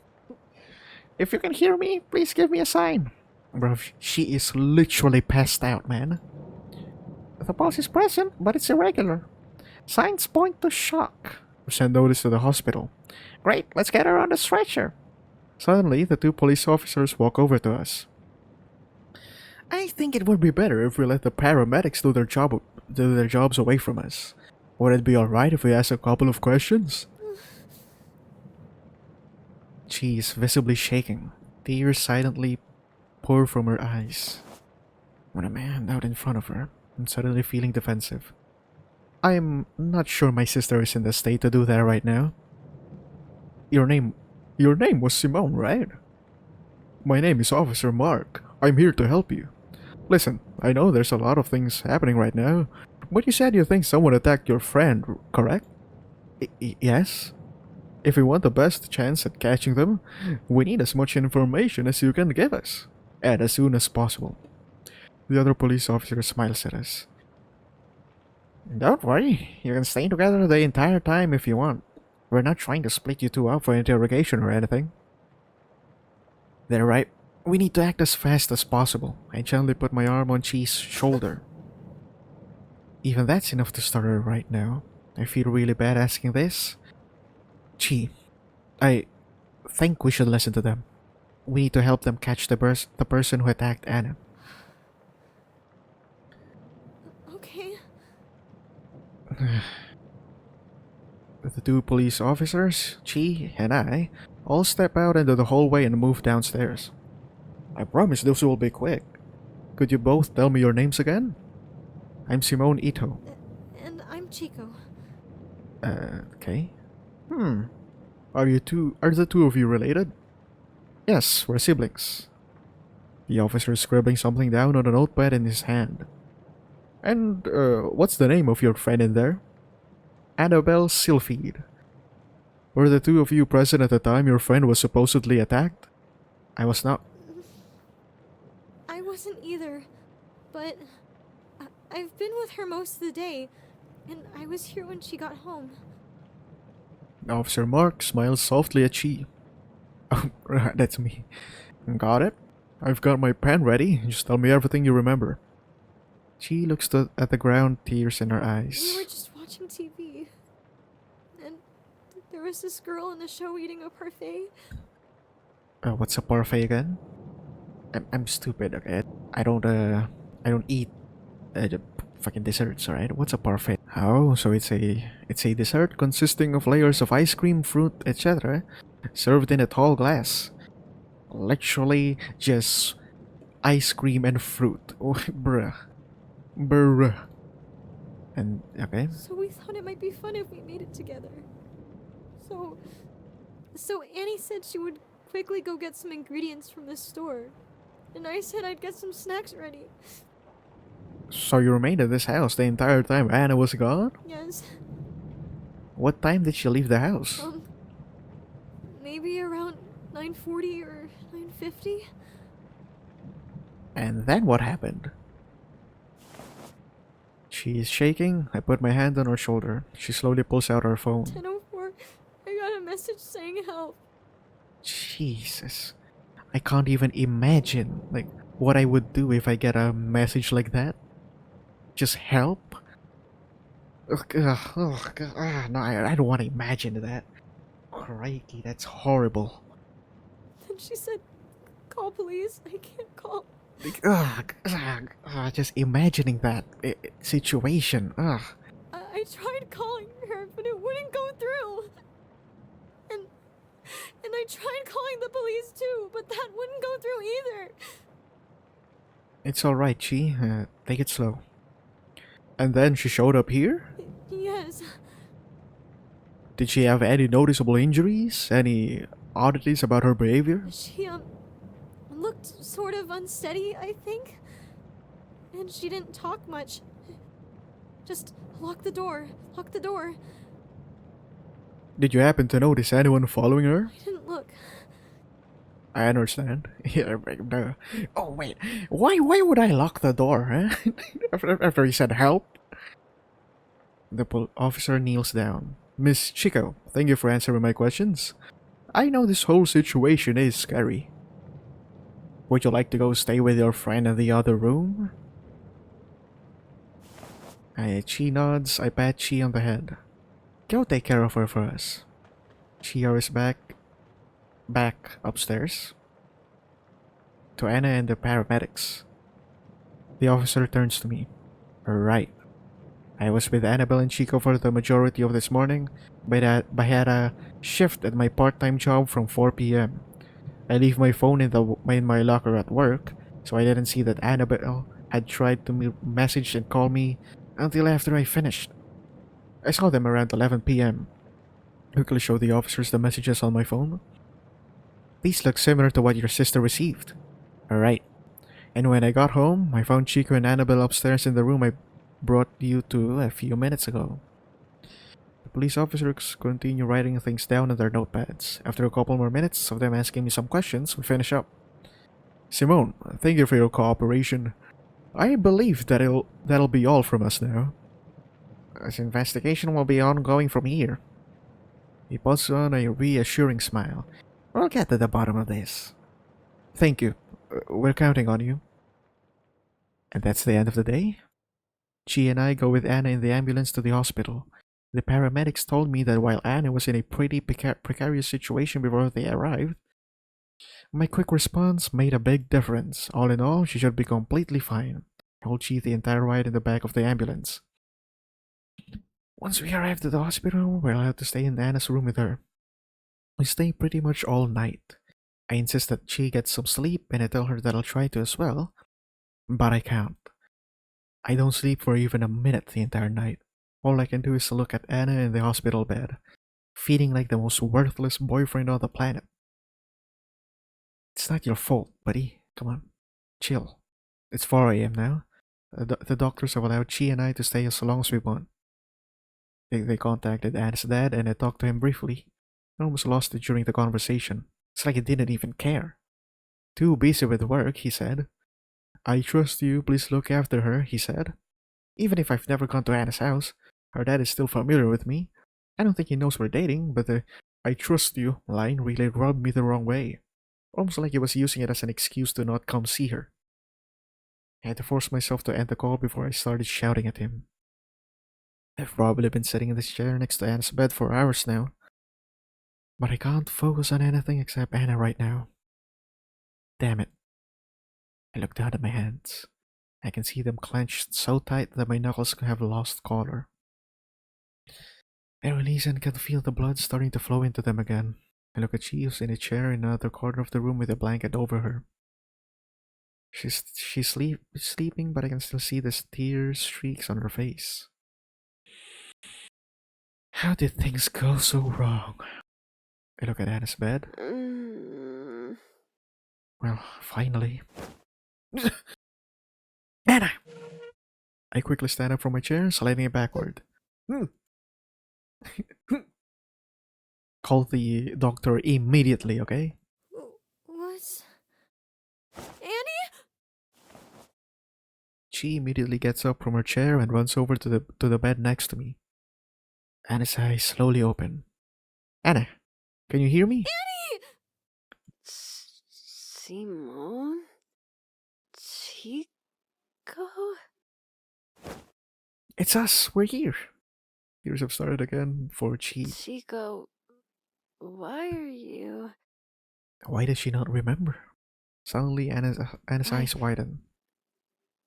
S1: you can hear me, please give me a sign. Bro, she is literally passed out, man. The pulse is present, but it's irregular. Signs point to shock. Send notice to the hospital. Great, let's get her on the stretcher. Suddenly, the two police officers walk over to us. I think it would be better if we let the paramedics do their jobs away from us. Would it be alright if we ask a couple of questions? She is visibly shaking. Tears silently pour from her eyes. When a man out in front of her, I'm suddenly feeling defensive. I'm not sure my sister is in the state to do that right now. Your name was Simone, right? My name is Officer Mark. I'm here to help you. Listen, I know there's a lot of things happening right now, but you said you think someone attacked your friend, correct? Yes? If we want the best chance at catching them, we need as much information as you can give us, and as soon as possible. The other police officer smiles at us. Don't worry, you can stay together the entire time if you want. We're not trying to split you two up for interrogation or anything. They're right. We need to act as fast as possible. I gently put my arm on Chi's shoulder. Even that's enough to start her right now. I feel really bad asking this. Chi, I think we should listen to them. We need to help them catch the person who attacked Anna.
S2: Okay.
S1: The two police officers, Chi and I, all step out into the hallway and move downstairs. I promise this will be quick. Could you both tell me your names again? I'm Simone Ito.
S2: And I'm Chico.
S1: Okay. Are the two of you related? Yes, we're siblings. The officer is scribbling something down on a notepad in his hand. And, what's the name of your friend in there? Annabelle Sylphide. Were the two of you present at the time your friend was supposedly attacked? I was not.
S2: I wasn't either, but I've been with her most of the day, and I was here when she got home.
S1: Officer Mark smiles softly at Chi. Oh, that's me. Got it? I've got my pen ready. Just tell me everything you remember. Chi looks at the ground, tears in her
S2: We
S1: eyes.
S2: were just watching TV, and there was this girl in the show eating a parfait.
S1: What's a parfait again? I'm stupid, okay? I don't eat the fucking desserts, alright? What's a parfait? Oh, so it's a dessert consisting of layers of ice cream, fruit, etc., served in a tall glass. Literally just ice cream and fruit. Oh, bruh. And okay.
S2: So we thought it might be fun if we made it together. So Annie said she would quickly go get some ingredients from the store. And I said I'd get some snacks ready.
S1: So you remained at this house the entire time Anna was gone?
S2: Yes.
S1: What time did she leave the house?
S2: Maybe around 9:40 or 9:50.
S1: And then what happened? She is shaking. I put my hand on her shoulder. She slowly pulls out her phone.
S2: 10:04. I got a message saying help.
S1: Jesus. I can't even imagine like what I would do if I get a message like that. Just help? No, I don't want to imagine that. Crikey, that's horrible.
S2: Then she said, "Call police. I can't call."
S1: Just imagining that situation.
S2: I tried calling her, but it wouldn't go through. And I tried calling the police too, but that wouldn't go through either.
S1: It's alright, Chi. Take it slow. And then she showed up here?
S2: Yes.
S1: Did she have any noticeable injuries? Any oddities about her behavior?
S2: She looked sort of unsteady, I think. And she didn't talk much. Just lock the door. Lock the door.
S1: Did you happen to notice anyone following her?
S2: I didn't look.
S1: I understand. Yeah, no. Oh wait, why would I lock the door? Huh? After he said help. The officer kneels down. Miss Chico, thank you for answering my questions. I know this whole situation is scary. Would you like to go stay with your friend in the other room? She nods. I pat Chi on the head. Go take care of her for us. She hurries back upstairs to Anna and the paramedics. The officer turns to me. Right. I was with Annabelle and Chico for the majority of this morning, but I had a shift at my part-time job from 4 p.m. I leave my phone in my locker at work, so I didn't see that Annabelle had tried to message and call me until after I finished. I saw them around 11 p.m. Quickly showed the officers the messages on my phone. These look similar to what your sister received. Alright. And when I got home, I found Chico and Annabelle upstairs in the room I brought you to a few minutes ago. The police officers continue writing things down on their notepads. After a couple more minutes of them asking me some questions, we finish up. Simone, thank you for your cooperation. I believe that'll be all from us now. This investigation will be ongoing from here. He puts on a reassuring smile. We'll get to the bottom of this. Thank you. We're counting on you. And that's the end of the day. Chi and I go with Anna in the ambulance to the hospital. The paramedics told me that while Anna was in a pretty precarious situation before they arrived, my quick response made a big difference. All in all, she should be completely fine. I told Chi the entire ride in the back of the ambulance. Once we arrived at the hospital, we're allowed to stay in Anna's room with her. We stay pretty much all night. I insist that she gets some sleep, and I tell her that I'll try to as well, but I can't. I don't sleep for even a minute the entire night. All I can do is look at Anna in the hospital bed, feeling like the most worthless boyfriend on the planet. It's not your fault, buddy. Come on. Chill. It's 4 a.m. now. The doctors have allowed Chi and I to stay as long as we want. They contacted Anna's dad and I talked to him briefly. I almost lost it during the conversation. It's like he didn't even care. Too busy with work, he said. I trust you, please look after her, he said. Even if I've never gone to Anna's house, her dad is still familiar with me. I don't think he knows we're dating, but the I trust you line really rubbed me the wrong way. Almost like he was using it as an excuse to not come see her. I had to force myself to end the call before I started shouting at him. I've probably been sitting in this chair next to Anna's bed for hours now. But I can't focus on anything except Anna right now. Damn it. I look down at my hands. I can see them clenched so tight that my knuckles have lost color. I release and can feel the blood starting to flow into them again. I look at Chios in a chair in another corner of the room with a blanket over her. She's sleeping, but I can still see the tear streaks on her face. How did things go so wrong? I look at Anna's bed. Well, finally. Anna! I quickly stand up from my chair, sliding it backward. Call the doctor immediately, okay?
S2: What? Annie?
S1: She immediately gets up from her chair and runs over to the bed next to me. Anna's eyes slowly open. Anna, can you hear me?
S3: Simone? Chico?
S1: It's us. We're here. Tears have started again for Chi.
S3: Chico, why are you...
S1: Why does she not remember? Suddenly, Anna's eyes widen.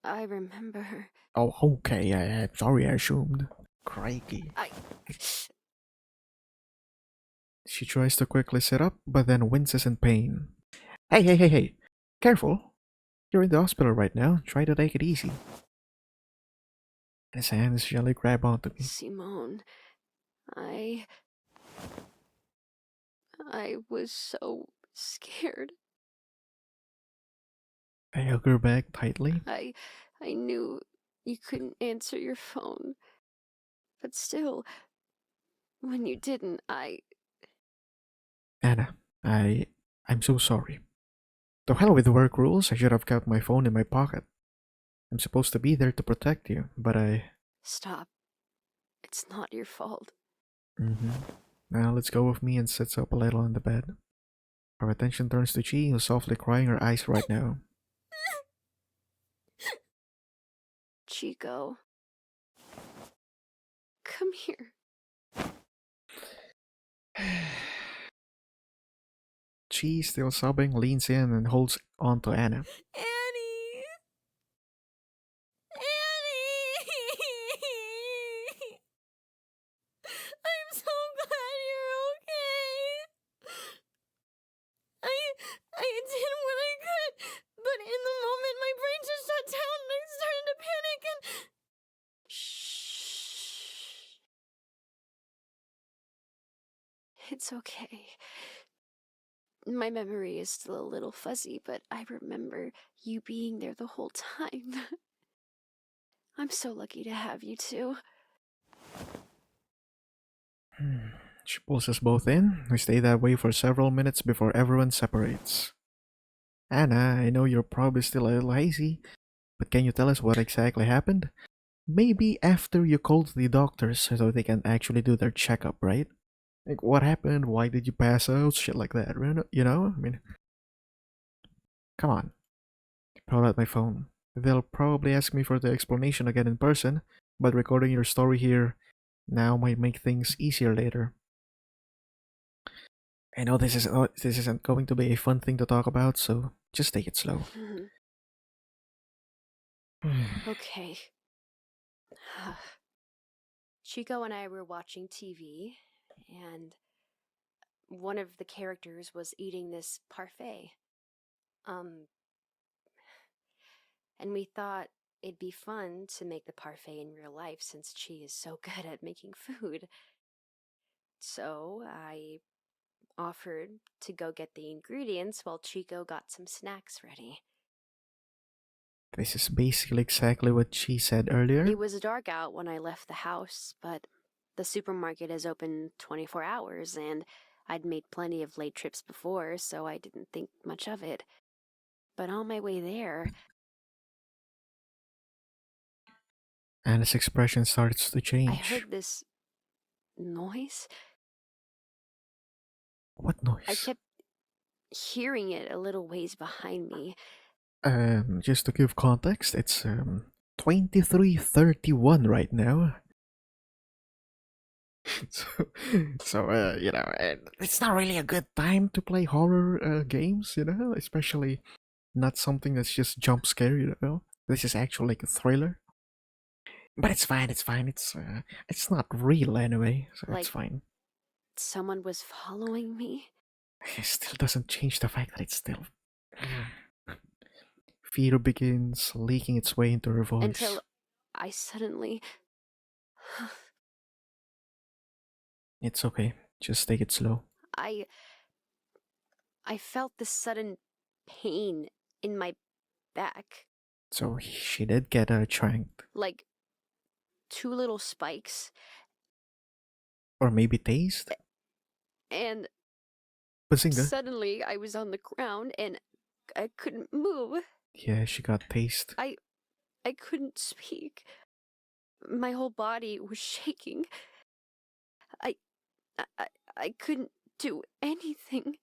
S3: I remember.
S1: Oh, okay. I'm sorry. I assumed. Crikey. She tries to quickly sit up, but then winces in pain. Hey. Careful. You're in the hospital right now. Try to take it easy. His hands gently grab onto me.
S3: Simone, I was so scared.
S1: I hug her back tightly.
S3: I knew you couldn't answer your phone. But still, when you didn't,
S1: Anna, I'm so sorry. To hell with work rules, I should have kept my phone in my pocket. I'm supposed to be there to protect you, but I...
S3: Stop. It's not your fault.
S1: Now let's go with me and sits up a little on the bed. Our attention turns to Chi, who's softly crying her eyes right now.
S3: Chico. Come here.
S1: Chi, still sobbing, leans in and holds on to Anna.
S2: Annie! Annie! I'm so glad you're okay. I did what I could, but in the moment my brain just shut down and I started to panic and...
S3: Shh. It's okay. My memory is still a little fuzzy, but I remember you being there the whole time. I'm so lucky to have you two.
S1: She pulls us both in. We stay that way for several minutes before everyone separates. Anna, I know you're probably still a little hazy, but can you tell us what exactly happened? Maybe after you called the doctors so they can actually do their checkup, right? Like, what happened? Why did you pass out? Shit like that, you know? I mean, come on. Pull out my phone. They'll probably ask me for the explanation again in person, but recording your story here now might make things easier later. I know this isn't going to be a fun thing to talk about, so just take it slow.
S3: Okay. Chico and I were watching TV, and one of the characters was eating this parfait. And we thought it'd be fun to make the parfait in real life since Chi is so good at making food. So I offered to go get the ingredients while Chico got some snacks ready.
S1: This is basically exactly what she said earlier.
S3: It was dark out when I left the house, but the supermarket is open 24 hours, and I'd made plenty of late trips before, so I didn't think much of it. But on my way there...
S1: Anna's expression starts to change.
S3: I heard this noise.
S1: What noise?
S3: I kept hearing it a little ways behind me.
S1: Just to give context, it's 23:31 right now. So, you know, it's not really a good time to play horror games, you know, especially not something that's just jump scare, you know. This is actually like a thriller. But it's fine. It's not real anyway, so it's fine.
S3: Someone was following me.
S1: It still doesn't change the fact that it's still... Fear begins leaking its way into her voice.
S3: Until I suddenly...
S1: It's okay. Just take it slow.
S3: I felt this sudden pain in my back.
S1: So she did get tranked.
S3: Like 2 little spikes.
S1: Or maybe tased?
S3: And
S1: Bazinga.
S3: suddenly I was on the ground and I couldn't move.
S1: Yeah, she got tased.
S3: I couldn't speak. My whole body was shaking. I couldn't do anything.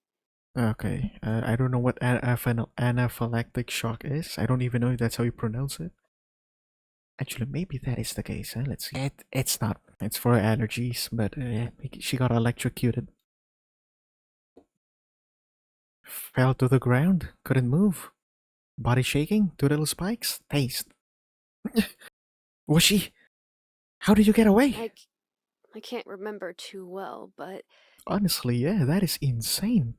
S1: Okay, I don't know what anaphylactic shock is. I don't even know if that's how you pronounce it. Actually, maybe that is the case. Huh? Let's see. It's not. It's for allergies, but yeah, she got electrocuted. Fell to the ground. Couldn't move. Body shaking. 2 little spikes. Taste. Was she? How did you get away?
S3: I can't remember too well, but...
S1: Honestly, yeah, that is insane.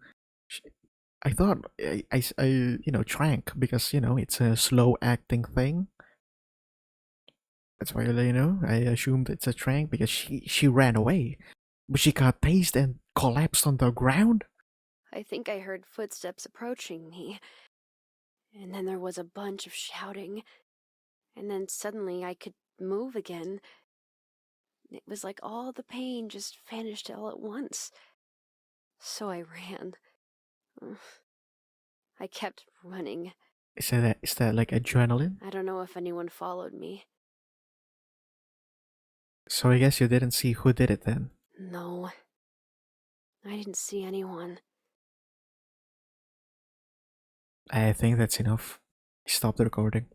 S1: I thought I you know, trank because, you know, it's a slow acting thing. That's why, you know, I assumed it's a trank because she ran away. But she got tased and collapsed on the ground?
S3: I think I heard footsteps approaching me. And then there was a bunch of shouting. And then suddenly I could move again. It was like all the pain just vanished all at once. So I ran. I kept running.
S1: Is that like adrenaline?
S3: I don't know if anyone followed me.
S1: So I guess you didn't see who did it then.
S3: No. I didn't see anyone.
S1: I think that's enough. Stop the recording.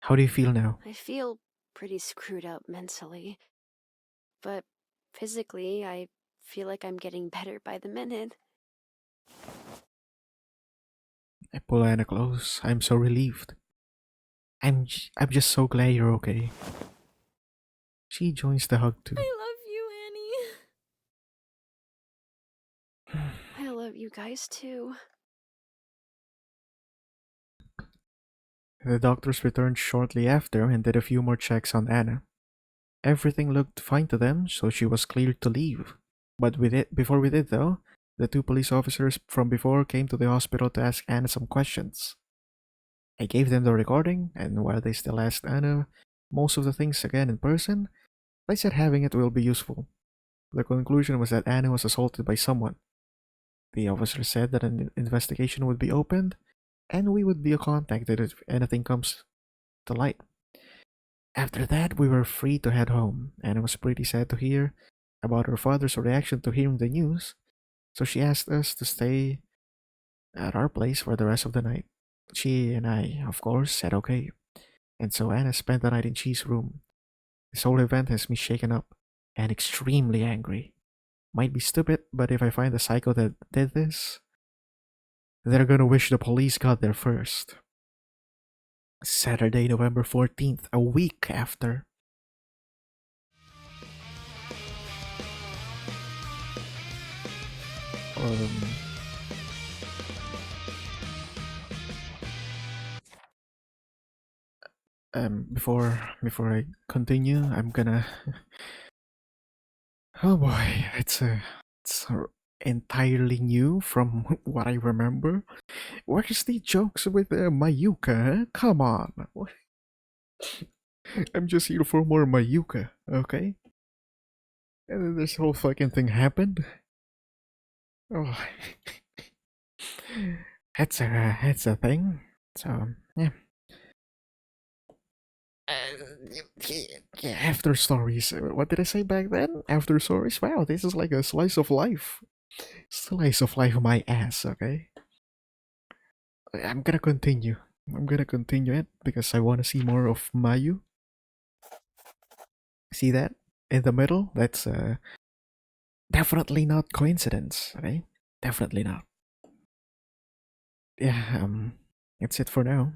S1: How do you feel now?
S3: I feel pretty screwed up mentally. But physically, I feel like I'm getting better by the minute.
S1: I pull Anna close. I'm so relieved. I'm just so glad you're okay. She joins the hug too.
S2: I love you, Annie.
S3: I love you guys too.
S1: The doctors returned shortly after and did a few more checks on Anna. Everything looked fine to them, so she was cleared to leave. But before we did though, the two police officers from before came to the hospital to ask Anna some questions. I gave them the recording, and while they still asked Anna most of the things again in person, they said having it will be useful. The conclusion was that Anna was assaulted by someone. The officer said that an investigation would be opened, and we would be contacted if anything comes to light. After that, we were free to head home, and it was pretty sad to hear about her father's reaction to hearing the news, so she asked us to stay at our place for the rest of the night. She and I, of course, said okay, and so Anna spent the night in Chi's room. This whole event has me shaken up and extremely angry. Might be stupid, but if I find the psycho that did this, they're gonna wish the police got there first. Saturday, November 14th, a week after. Um, before I continue, I'm gonna. Oh boy, it's entirely new from what I remember. Where's the jokes with Mayuka? Huh? Come on. I'm just here for more Mayuka, okay? And then this whole fucking thing happened. Oh, that's a thing. So yeah. After stories. What did I say back then? After stories. Wow, this is like a slice of life. Slice of life, my ass. Okay. I'm gonna continue. I'm gonna continue it because I want to see more of Mayu. See that in the middle? That's definitely not coincidence. Okay, definitely not. Yeah. That's it for now.